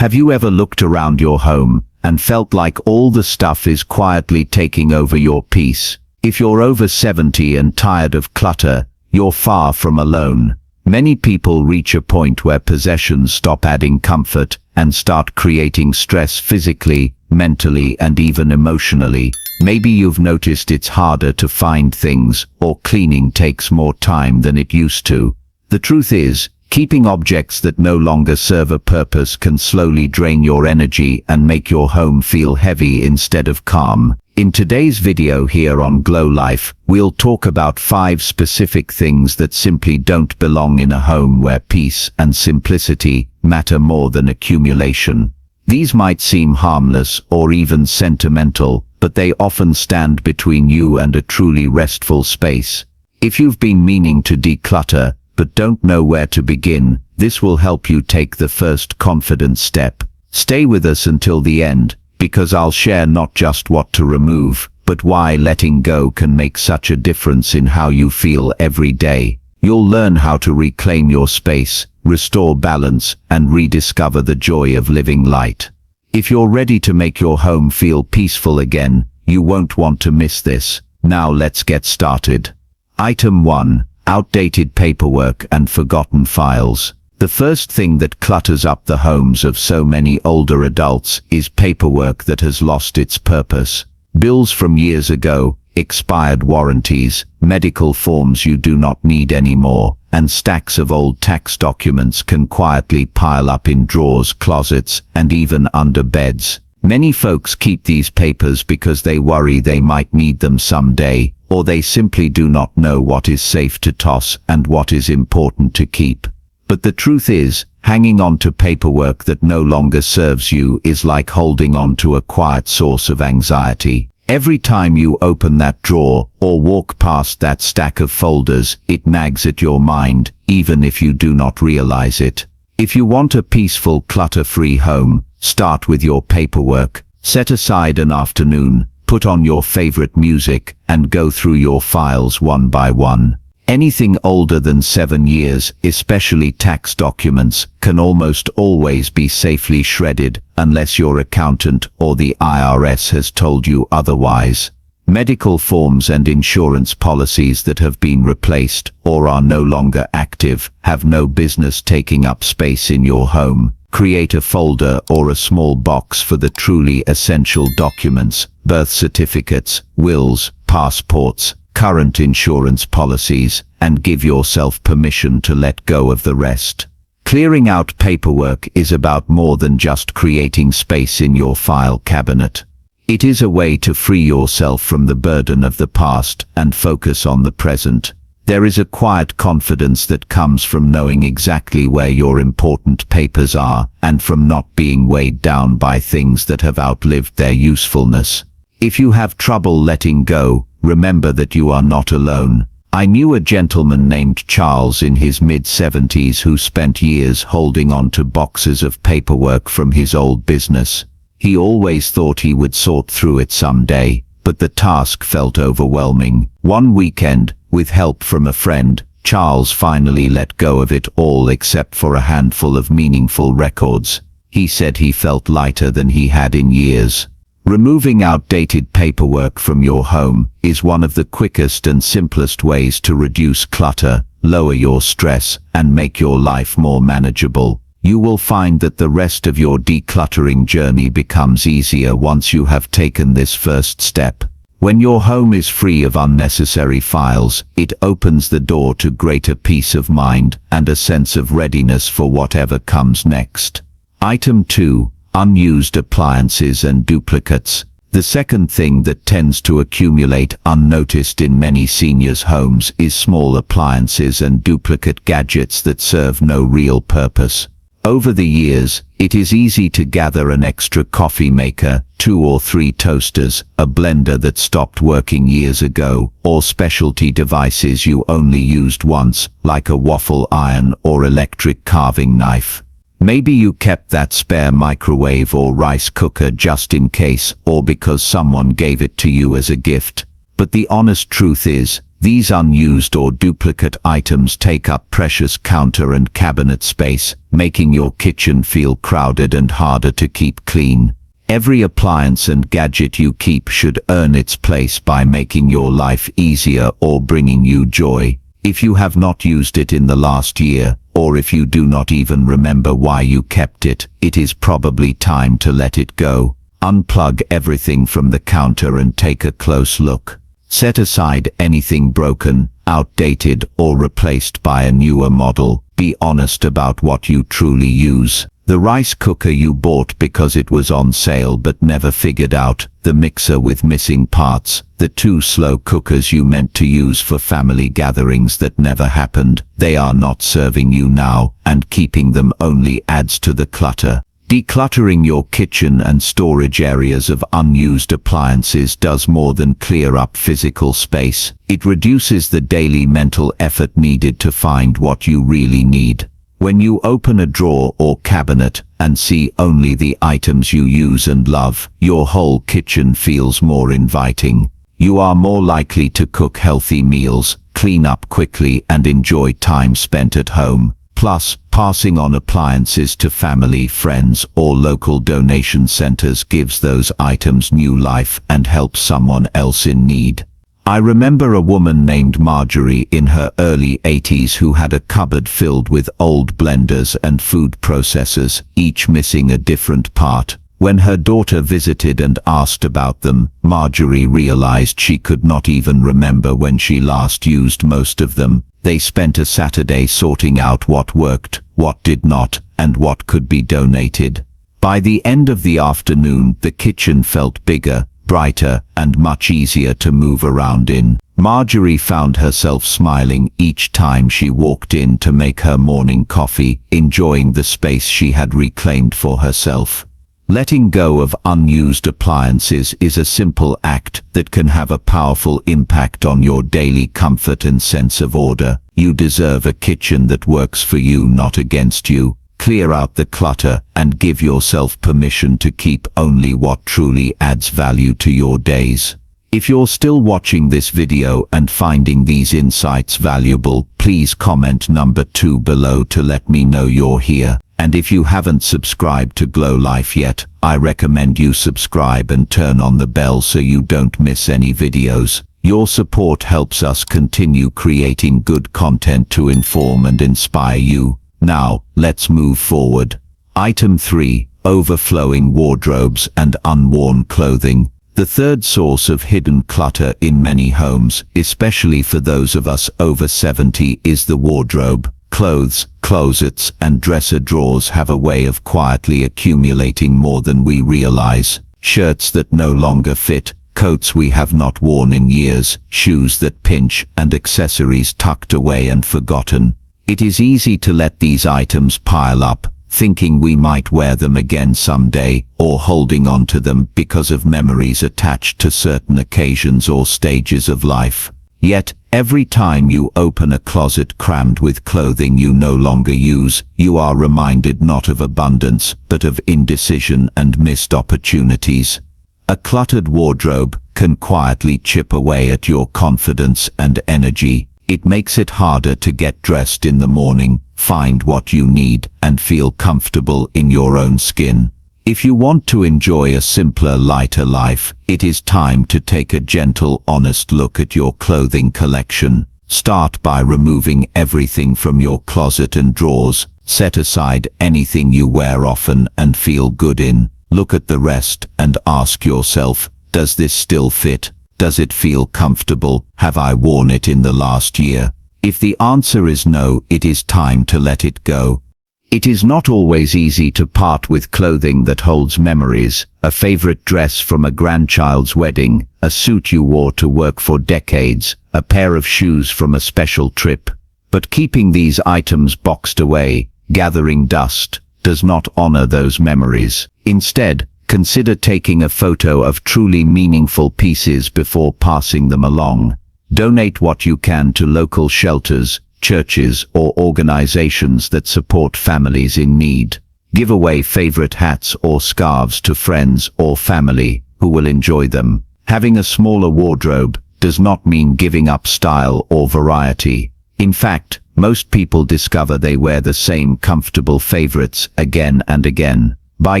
Have you ever looked around your home and felt like all the stuff is quietly taking over your peace? If you're over 70 and tired of clutter, you're far from alone. Many people reach a point where possessions stop adding comfort and start creating stress physically, mentally, and even emotionally. Maybe you've noticed it's harder to find things, or cleaning takes more time than it used to. The truth is, keeping objects that no longer serve a purpose can slowly drain your energy and make your home feel heavy instead of calm. In today's video here on Glow Life, we'll talk about 5 specific things that simply don't belong in a home where peace and simplicity matter more than accumulation. These might seem harmless or even sentimental, but they often stand between you and a truly restful space. If you've been meaning to declutter, but don't know where to begin, this will help you take the first confident step. Stay with us until the end, because I'll share not just what to remove, but why letting go can make such a difference in how you feel every day. You'll learn how to reclaim your space, restore balance, and rediscover the joy of living light. If you're ready to make your home feel peaceful again, you won't want to miss this. Now let's get started. Item 1. Outdated paperwork and forgotten files. The first thing that clutters up the homes of so many older adults is paperwork that has lost its purpose. Bills from years ago, expired warranties, medical forms you do not need anymore, and stacks of old tax documents can quietly pile up in drawers, closets, and even under beds. Many folks keep these papers because they worry they might need them someday, or they simply do not know what is safe to toss and what is important to keep. But the truth is, hanging on to paperwork that no longer serves you is like holding on to a quiet source of anxiety. Every time you open that drawer or walk past that stack of folders, it nags at your mind, even if you do not realize it. If you want a peaceful, clutter-free home, start with your paperwork. Set aside an afternoon, put on your favorite music, and go through your files one by one. Anything older than 7 years, especially tax documents, can almost always be safely shredded unless your accountant or the IRS has told you otherwise. Medical forms and insurance policies that have been replaced or are no longer active have no business taking up space in your home. Create a folder or a small box for the truly essential documents: birth certificates, wills, passports, current insurance policies, and give yourself permission to let go of the rest. Clearing out paperwork is about more than just creating space in your file cabinet. It is a way to free yourself from the burden of the past and focus on the present. There is a quiet confidence that comes from knowing exactly where your important papers are and from not being weighed down by things that have outlived their usefulness. If you have trouble letting go, remember that you are not alone. I knew a gentleman named Charles in his mid-70s who spent years holding on to boxes of paperwork from his old business. He always thought he would sort through it someday, but the task felt overwhelming. One weekend, with help from a friend, Charles finally let go of it all except for a handful of meaningful records. He said he felt lighter than he had in years. Removing outdated paperwork from your home is one of the quickest and simplest ways to reduce clutter, lower your stress, and make your life more manageable. You will find that the rest of your decluttering journey becomes easier once you have taken this first step. When your home is free of unnecessary files, it opens the door to greater peace of mind and a sense of readiness for whatever comes next. Item 2. Unused appliances and duplicates. The second thing that tends to accumulate unnoticed in many seniors' homes is small appliances and duplicate gadgets that serve no real purpose. Over the years, it is easy to gather an extra coffee maker, 2 or 3 toasters, a blender that stopped working years ago, or specialty devices you only used once, like a waffle iron or electric carving knife. Maybe you kept that spare microwave or rice cooker just in case, or because someone gave it to you as a gift. But the honest truth is, these unused or duplicate items take up precious counter and cabinet space, making your kitchen feel crowded and harder to keep clean. Every appliance and gadget you keep should earn its place by making your life easier or bringing you joy. If you have not used it in the last year, or if you do not even remember why you kept it, it is probably time to let it go. Unplug everything from the counter and take a close look. Set aside anything broken, outdated, or replaced by a newer model. Be honest about what you truly use. The rice cooker you bought because it was on sale but never figured out, the mixer with missing parts, the 2 slow cookers you meant to use for family gatherings that never happened. They are not serving you now, and keeping them only adds to the clutter. Decluttering your kitchen and storage areas of unused appliances does more than clear up physical space. It reduces the daily mental effort needed to find what you really need. When you open a drawer or cabinet and see only the items you use and love, your whole kitchen feels more inviting. You are more likely to cook healthy meals, clean up quickly, and enjoy time spent at home. Plus, passing on appliances to family, friends, or local donation centers gives those items new life and helps someone else in need. I remember a woman named Marjorie in her early 80s who had a cupboard filled with old blenders and food processors, each missing a different part. When her daughter visited and asked about them, Marjorie realized she could not even remember when she last used most of them. They spent a Saturday sorting out what worked, what did not, and what could be donated. By the end of the afternoon, the kitchen felt bigger, brighter, and much easier to move around in. Marjorie found herself smiling each time she walked in to make her morning coffee, enjoying the space she had reclaimed for herself. Letting go of unused appliances is a simple act that can have a powerful impact on your daily comfort and sense of order. You deserve a kitchen that works for you, not against you. Clear out the clutter and give yourself permission to keep only what truly adds value to your days. If you're still watching this video and finding these insights valuable, please comment number 2 below to let me know you're here. And if you haven't subscribed to Glow Life yet, I recommend you subscribe and turn on the bell so you don't miss any videos. Your support helps us continue creating good content to inform and inspire you. Now, let's move forward. Item 3. Overflowing wardrobes and unworn clothing. The third source of hidden clutter in many homes, especially for those of us over 70, is the wardrobe. Clothes, closets, and dresser drawers have a way of quietly accumulating more than we realize. Shirts that no longer fit, coats we have not worn in years, shoes that pinch, and accessories tucked away and forgotten. It is easy to let these items pile up, thinking we might wear them again someday, or holding on to them because of memories attached to certain occasions or stages of life. Yet, every time you open a closet crammed with clothing you no longer use, you are reminded not of abundance, but of indecision and missed opportunities. A cluttered wardrobe can quietly chip away at your confidence and energy. It makes it harder to get dressed in the morning, find what you need, and feel comfortable in your own skin. If you want to enjoy a simpler, lighter life, it is time to take a gentle, honest look at your clothing collection. Start by removing everything from your closet and drawers. Set aside anything you wear often and feel good in. Look at the rest and ask yourself, does this still fit? Does it feel comfortable? Have I worn it in the last year? If the answer is no, it is time to let it go. It is not always easy to part with clothing that holds memories, a favorite dress from a grandchild's wedding, a suit you wore to work for decades, a pair of shoes from a special trip. But keeping these items boxed away, gathering dust, does not honor those memories. Instead, consider taking a photo of truly meaningful pieces before passing them along. Donate what you can to local shelters, churches, or organizations that support families in need. Give away favorite hats or scarves to friends or family who will enjoy them. Having a smaller wardrobe does not mean giving up style or variety. In fact, most people discover they wear the same comfortable favorites again and again. By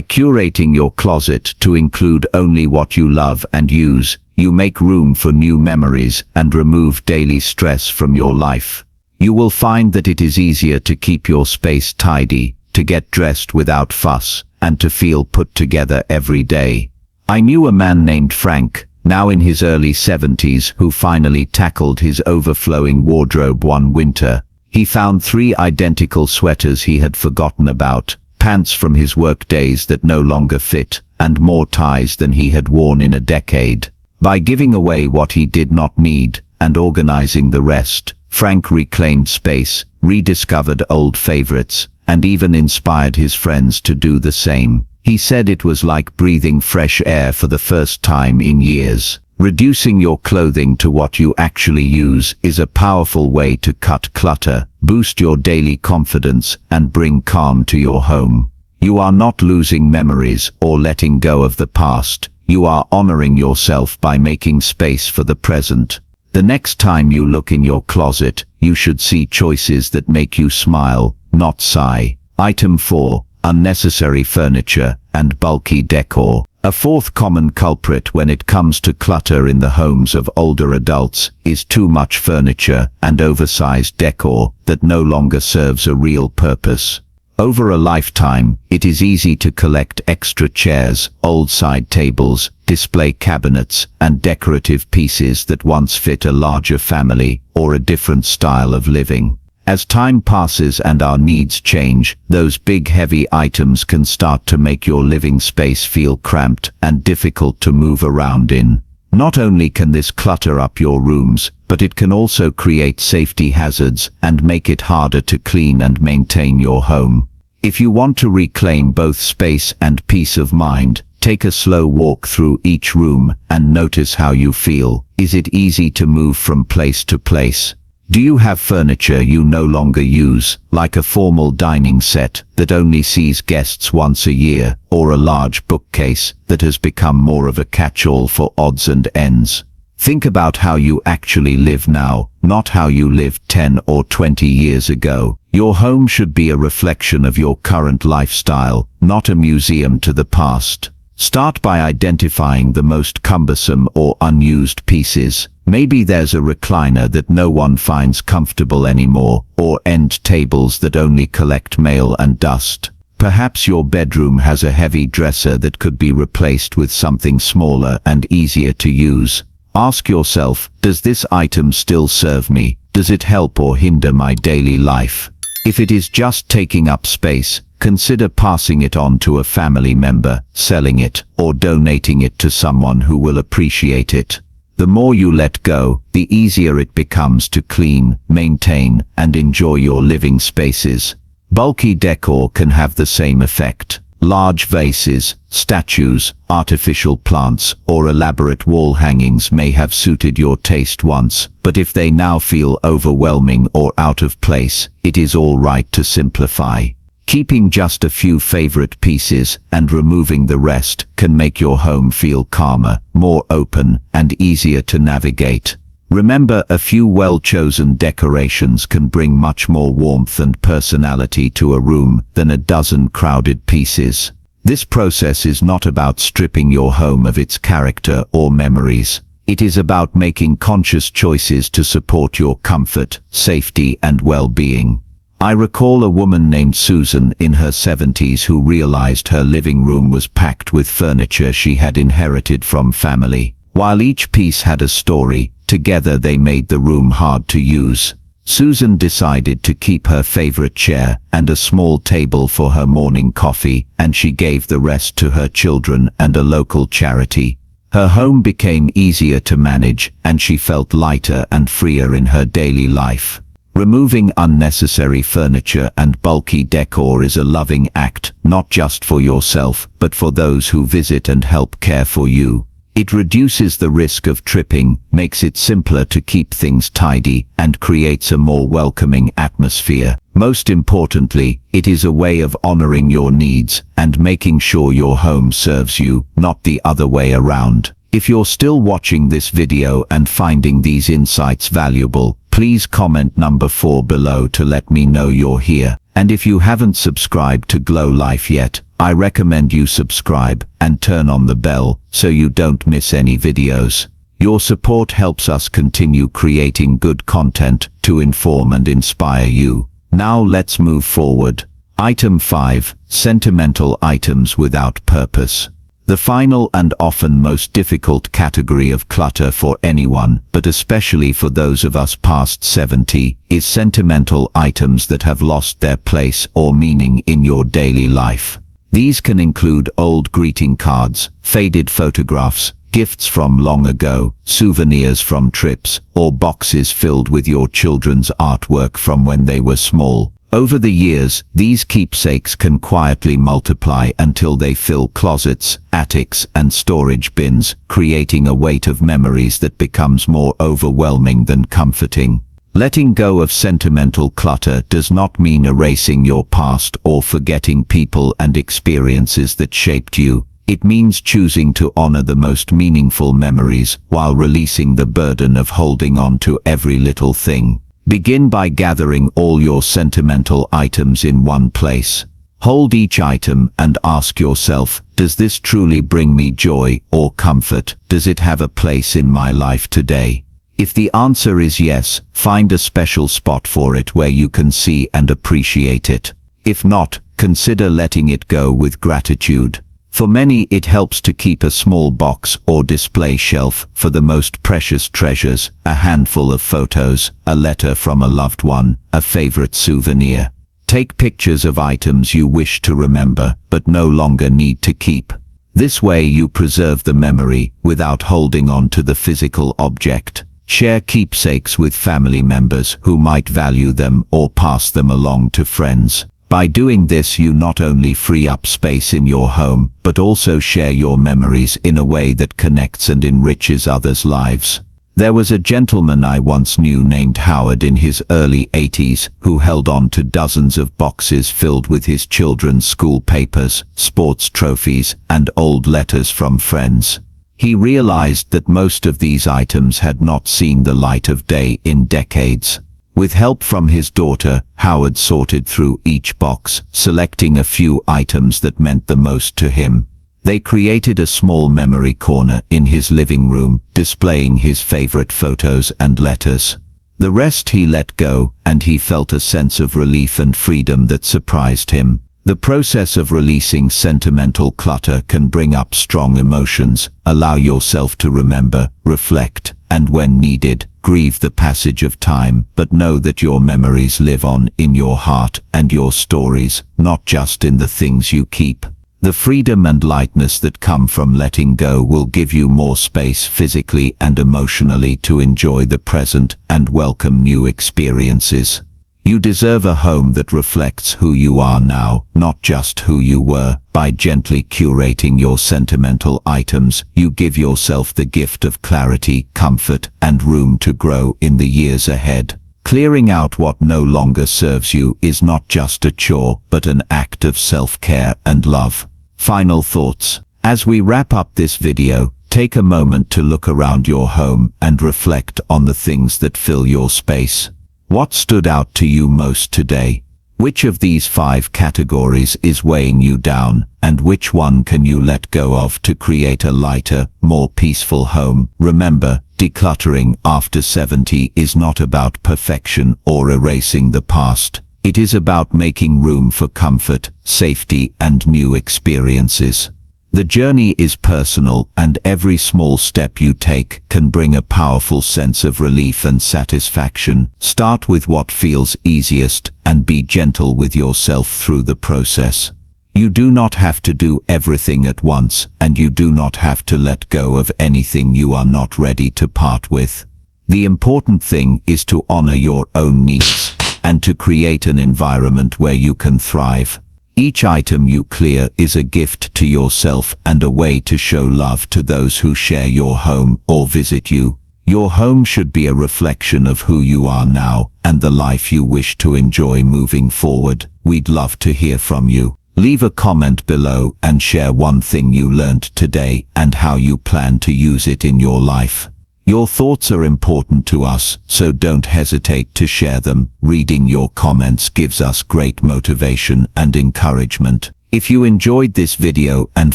curating your closet to include only what you love and use, you make room for new memories and remove daily stress from your life. You will find that it is easier to keep your space tidy, to get dressed without fuss, and to feel put together every day. I knew a man named Frank, now in his early 70s, who finally tackled his overflowing wardrobe one winter. He found 3 identical sweaters he had forgotten about, pants from his work days that no longer fit, and more ties than he had worn in a decade. By giving away what he did not need, and organizing the rest, Frank reclaimed space, rediscovered old favorites, and even inspired his friends to do the same. He said it was like breathing fresh air for the first time in years. Reducing your clothing to what you actually use is a powerful way to cut clutter, boost your daily confidence, and bring calm to your home. You are not losing memories or letting go of the past. You are honoring yourself by making space for the present. The next time you look in your closet, you should see choices that make you smile, not sigh. Item 4. Unnecessary furniture and bulky decor. A fourth common culprit when it comes to clutter in the homes of older adults is too much furniture and oversized decor that no longer serves a real purpose. Over a lifetime, it is easy to collect extra chairs, old side tables, display cabinets, and decorative pieces that once fit a larger family or a different style of living. As time passes and our needs change, those big heavy items can start to make your living space feel cramped and difficult to move around in. Not only can this clutter up your rooms, but it can also create safety hazards and make it harder to clean and maintain your home. If you want to reclaim both space and peace of mind, take a slow walk through each room and notice how you feel. Is it easy to move from place to place? Do you have furniture you no longer use, like a formal dining set that only sees guests once a year, or a large bookcase that has become more of a catch-all for odds and ends? Think about how you actually live now, not how you lived 10 or 20 years ago. Your home should be a reflection of your current lifestyle, not a museum to the past. Start by identifying the most cumbersome or unused pieces. Maybe there's a recliner that no one finds comfortable anymore, or end tables that only collect mail and dust. Perhaps your bedroom has a heavy dresser that could be replaced with something smaller and easier to use. Ask yourself, does this item still serve me? Does it help or hinder my daily life? If it is just taking up space, consider passing it on to a family member, selling it, or donating it to someone who will appreciate it. The more you let go, the easier it becomes to clean, maintain, and enjoy your living spaces. Bulky decor can have the same effect. Large vases, statues, artificial plants, or elaborate wall hangings may have suited your taste once, but if they now feel overwhelming or out of place, it is all right to simplify. Keeping just a few favorite pieces and removing the rest can make your home feel calmer, more open, and easier to navigate. Remember, a few well-chosen decorations can bring much more warmth and personality to a room than a dozen crowded pieces. This process is not about stripping your home of its character or memories. It is about making conscious choices to support your comfort, safety, and well-being. I recall a woman named Susan in her 70s who realized her living room was packed with furniture she had inherited from family. While each piece had a story, together they made the room hard to use. Susan decided to keep her favorite chair and a small table for her morning coffee, and she gave the rest to her children and a local charity. Her home became easier to manage, and she felt lighter and freer in her daily life. Removing unnecessary furniture and bulky decor is a loving act, not just for yourself, but for those who visit and help care for you. It reduces the risk of tripping, makes it simpler to keep things tidy, and creates a more welcoming atmosphere. Most importantly, it is a way of honoring your needs and making sure your home serves you, not the other way around. If you're still watching this video and finding these insights valuable, please comment number 4 below to let me know you're here. And if you haven't subscribed to Glow Life yet, I recommend you subscribe and turn on the bell so you don't miss any videos. Your support helps us continue creating good content to inform and inspire you. Now let's move forward. Item 5. Sentimental items without purpose. The final and often most difficult category of clutter for anyone, but especially for those of us past 70, is sentimental items that have lost their place or meaning in your daily life. These can include old greeting cards, faded photographs, gifts from long ago, souvenirs from trips, or boxes filled with your children's artwork from when they were small. Over the years, these keepsakes can quietly multiply until they fill closets, attics, and storage bins, creating a weight of memories that becomes more overwhelming than comforting. Letting go of sentimental clutter does not mean erasing your past or forgetting people and experiences that shaped you. It means choosing to honor the most meaningful memories while releasing the burden of holding on to every little thing. Begin by gathering all your sentimental items in one place. Hold each item and ask yourself, does this truly bring me joy or comfort? Does it have a place in my life today? If the answer is yes, find a special spot for it where you can see and appreciate it. If not, consider letting it go with gratitude. For many, it helps to keep a small box or display shelf for the most precious treasures, a handful of photos, a letter from a loved one, a favorite souvenir. Take pictures of items you wish to remember, but no longer need to keep. This way you preserve the memory without holding on to the physical object. Share keepsakes with family members who might value them or pass them along to friends. By doing this, you not only free up space in your home, but also share your memories in a way that connects and enriches others' lives. There was a gentleman I once knew named Howard in his early 80s who held on to dozens of boxes filled with his children's school papers, sports trophies, and old letters from friends. He realized that most of these items had not seen the light of day in decades. With help from his daughter, Howard sorted through each box, selecting a few items that meant the most to him. They created a small memory corner in his living room, displaying his favorite photos and letters. The rest he let go, and he felt a sense of relief and freedom that surprised him. The process of releasing sentimental clutter can bring up strong emotions. Allow yourself to remember, reflect, and when needed, grieve the passage of time, but know that your memories live on in your heart and your stories, not just in the things you keep. The freedom and lightness that come from letting go will give you more space physically and emotionally to enjoy the present and welcome new experiences. You deserve a home that reflects who you are now, not just who you were. By gently curating your sentimental items, you give yourself the gift of clarity, comfort, and room to grow in the years ahead. Clearing out what no longer serves you is not just a chore, but an act of self-care and love. Final thoughts. As we wrap up this video, take a moment to look around your home and reflect on the things that fill your space. What stood out to you most today? Which of these 5 categories is weighing you down, and which one can you let go of to create a lighter, more peaceful home? Remember, decluttering after 70 is not about perfection or erasing the past. It is about making room for comfort, safety, and new experiences. The journey is personal, and every small step you take can bring a powerful sense of relief and satisfaction. Start with what feels easiest and be gentle with yourself through the process. You do not have to do everything at once, and you do not have to let go of anything you are not ready to part with. The important thing is to honor your own needs and to create an environment where you can thrive. Each item you clear is a gift to yourself and a way to show love to those who share your home or visit you. Your home should be a reflection of who you are now and the life you wish to enjoy moving forward. We'd love to hear from you. Leave a comment below and share one thing you learned today and how you plan to use it in your life. Your thoughts are important to us, so don't hesitate to share them. Reading your comments gives us great motivation and encouragement. If you enjoyed this video and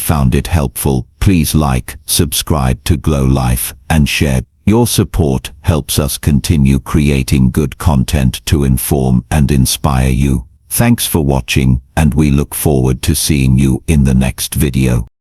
found it helpful, please like, subscribe to Glow Life, and share. Your support helps us continue creating good content to inform and inspire you. Thanks for watching, and we look forward to seeing you in the next video.